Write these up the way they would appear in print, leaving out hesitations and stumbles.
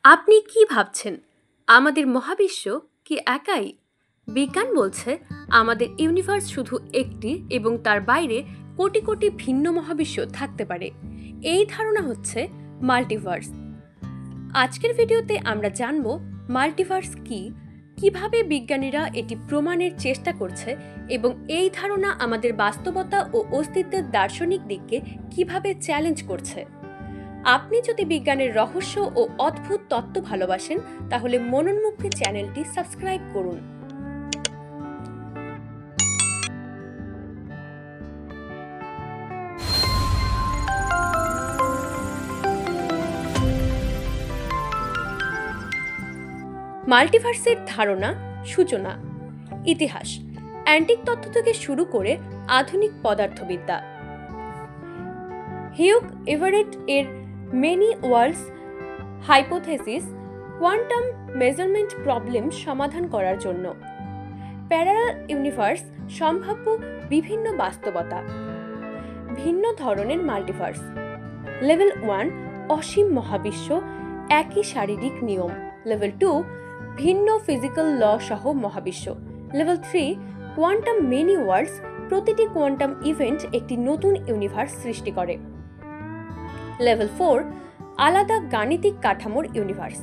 আপনি কি ভাবছেন আমাদের মহাবিশ্ব কি একাই? বিজ্ঞান বলছে আমাদের ইউনিভার্স শুধু একটি এবং তার বাইরে কোটি কোটি ভিন্ন মহাবিশ্ব থাকতে পারে। এই ধারণা হচ্ছে মাল্টিভার্স। আজকের ভিডিওতে আমরা জানব মাল্টিভার্স কি, কিভাবে বিজ্ঞানীরা এটি প্রমাণের চেষ্টা করছে এবং এই ধারণা আমাদের বাস্তবতা ও অস্তিত্বের দার্শনিক দিককে কিভাবে চ্যালেঞ্জ করছে। আপনি যদি বিজ্ঞানের রহস্য ও অদ্ভুত তত্ত্ব ভালোবাসেন তাহলে মননমুক্তি চ্যানেলটি সাবস্ক্রাইব করুন। মাল্টিভার্সের ধারণা সূচনা। ইতিহাস, অ্যান্টিক তত্ত্ব থেকে শুরু করে আধুনিক পদার্থবিদ্যা। হিউগ এভারেট এর many worlds hypothesis quantum measurement problem সমাধান করার জন্য। প্যারালাল ইউনিভার্স, সম্ভাব্য বিভিন্ন বাস্তবতা। ভিন্ন ধরনের মাল্টিভার্স। লেভেল 1 অসীম মহাবিশ্ব, একই শারীরিক নিয়ম। লেভেল 2 ভিন্ন ফিজিক্যাল ল সহ মহাবিশ্ব। লেভেল 3 কোয়ান্টাম মেনি ওয়ার্ল্ডস, প্রতিটি কোয়ান্টাম ইভেন্ট একটি নতুন ইউনিভার্স সৃষ্টি করে। লেভেল 4 আলাদা গাণিতিক কাঠামোর ইউনিভার্স।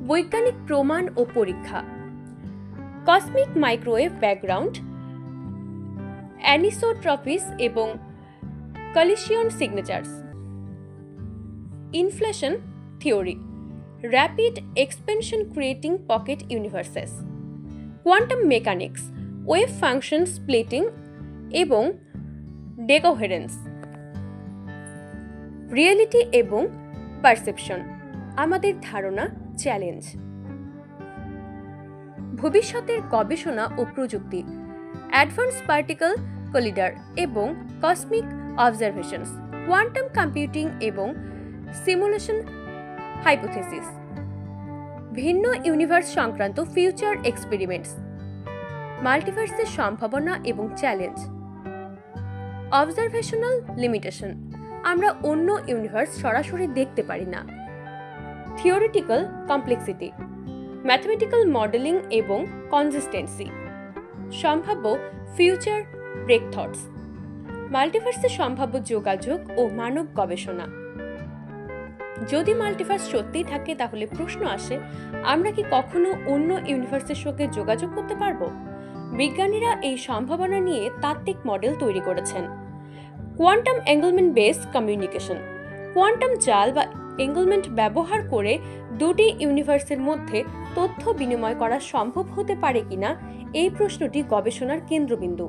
বৈজ্ঞানিক প্রমাণ ও পরীক্ষা। কসমিক মাইক্রোওয়েভ ব্যাকগ্রাউন্ড, অ্যানিসোট্রপিস এবং collision signatures. Inflation theory, rapid expansion creating pocket universes. Quantum mechanics, wave function splitting এবং ডেকোহেরেন্স। রিয়েলিটি এবং পারসেপশন, আমাদের ধারণা চ্যালেঞ্জ। ভবিষ্যতের গবেষণা ও প্রযুক্তি। অ্যাডভান্স পার্টিকেল কলিডার এবং কসমিক অবজারভেশনস। কোয়ান্টাম কম্পিউটিং এবং সিমুলেশন হাইপোথেসিস। ভিন্ন ইউনিভার্স সংক্রান্ত ফিউচার এক্সপেরিমেন্টস। মাল্টিভার্সের সম্ভাবনা এবং চ্যালেঞ্জ। অবজারভেশনাল লিমিটেশন, আমরা অন্য ইউনিভার্স সরাসরি দেখতে পারি না। থিওরিটিক্যাল কমপ্লেক্সিটি, ম্যাথমেটিক্যাল মডেলিং এবং কনসিস্টেন্সি। সম্ভাব্য ফিউচার ব্রেকথটস। মাল্টিভার্সের সম্ভাব্য যোগাযোগ ও মানব গবেষণা। যদি মাল্টিভার্স সত্যিই থাকে তাহলে প্রশ্ন আসে, আমরা কি কখনো অন্য ইউনিভার্সের সঙ্গে যোগাযোগ করতে পারবো? বিজ্ঞানীরা এই সম্ভাবনা নিয়ে তাত্ত্বিক মডেল তৈরি করেছেন। কোয়ান্টাম এঙ্গেলমেন্ট বেস কমিউনিকেশন, কোয়ান্টাম জাল বা এঙ্গেলমেন্ট ব্যবহার করে দুটি ইউনিভার্সের মধ্যে তথ্য বিনিময় করা সম্ভব হতে পারে কিনা, এই প্রশ্নটি গবেষণার কেন্দ্রবিন্দু।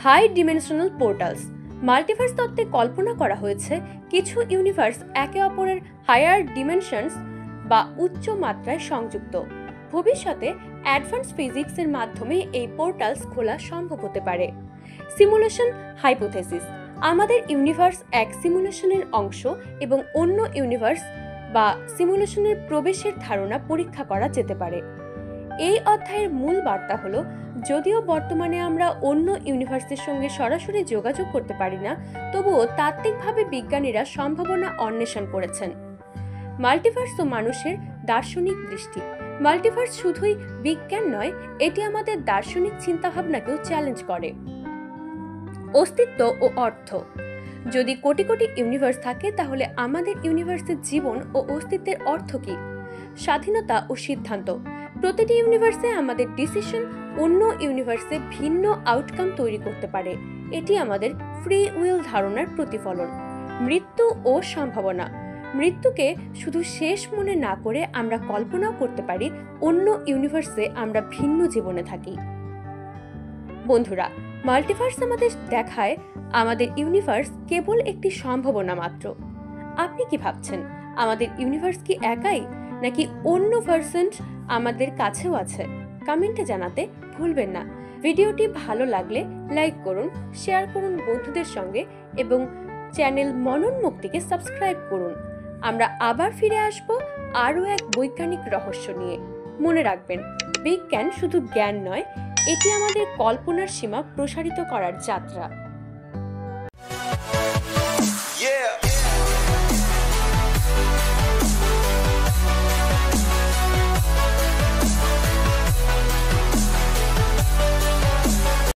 হাই ডিমেনশনাল পোর্টালস, মাল্টিভার্স তত্ত্বে কল্পনা করা হয়েছে কিছু ইউনিভার্স একে অপরের হায়ার ডিমেনশনস বা উচ্চ মাত্রায় সংযুক্ত। ভবিষ্যতে অ্যাডভান্স ফিজিক্সের মাধ্যমে এই পোর্টালস খোলা সম্ভব হতে পারে। সিমুলেশন হাইপোথেসিস, আমাদের ইউনিভার্স এক সিমুলেশনের অংশ এবং অন্য ইউনিভার্স বা সিমুলেশনের প্রবেশের ধারণা পরীক্ষা করা যেতে পারে। এই অধ্যায়ের মূল বার্তা হলো, যদিও বর্তমানে আমরা অন্য ইউনিভার্সের সঙ্গে সরাসরি যোগাযোগ করতে পারি না, তবুও তাত্ত্বিকভাবে বিজ্ঞানীরা সম্ভাবনা অন্বেষণ করেছেন। মাল্টিভার্স ও মানুষের দার্শনিক দৃষ্টি। মাল্টিভার্স শুধুই বিজ্ঞান নয়, এটি আমাদের দার্শনিক চিন্তাভাবনাকেও চ্যালেঞ্জ করে। অস্তিত্ব ও অর্থ। যদি কোটি কোটি ইউনিভার্স থাকে তাহলে আমাদের ইউনিভার্সের জীবন ও অস্তিত্বের অর্থ কি? স্বাধীনতা ও সিদ্ধান্ত। প্রতিটি ইউনিভার্সে আমাদের ডিসিশন অন্য ইউনিভার্সে ভিন্ন আউটকাম তৈরি করতে পারে। এটি আমাদের ফ্রি উইল ধারণার প্রতিফলন। মৃত্যু ও সম্ভাবনা। মৃত্যুকে শুধু শেষ মনে না করে আমরা কল্পনাও করতে পারি অন্য ইউনিভার্সে আমরা ভিন্ন জীবনে থাকি। বন্ধুরা, মাল্টিভার্স আমাদের দেখায় আমাদের ইউনিভার্স কেবল একটি সম্ভাবনা মাত্র। আপনি কি ভাবছেন, আমাদের ইউনিভার্স কি একাই, নাকি অন্য ভার্সন আমাদের কাছেও আছে? কমেন্টে জানাতে ভুলবেন না। ভিডিওটি ভালো লাগলে লাইক করুন, শেয়ার করুন বন্ধুদের সঙ্গে এবং চ্যানেল মননমুক্তিকে সাবস্ক্রাইব করুন। আমরা আবার ফিরে আসব আরও এক বৈজ্ঞানিক রহস্য নিয়ে। মনে রাখবেন, বিজ্ঞান শুধু জ্ঞান নয়, এটি আমাদের কল্পনার সীমা প্রসারিত করার যাত্রা।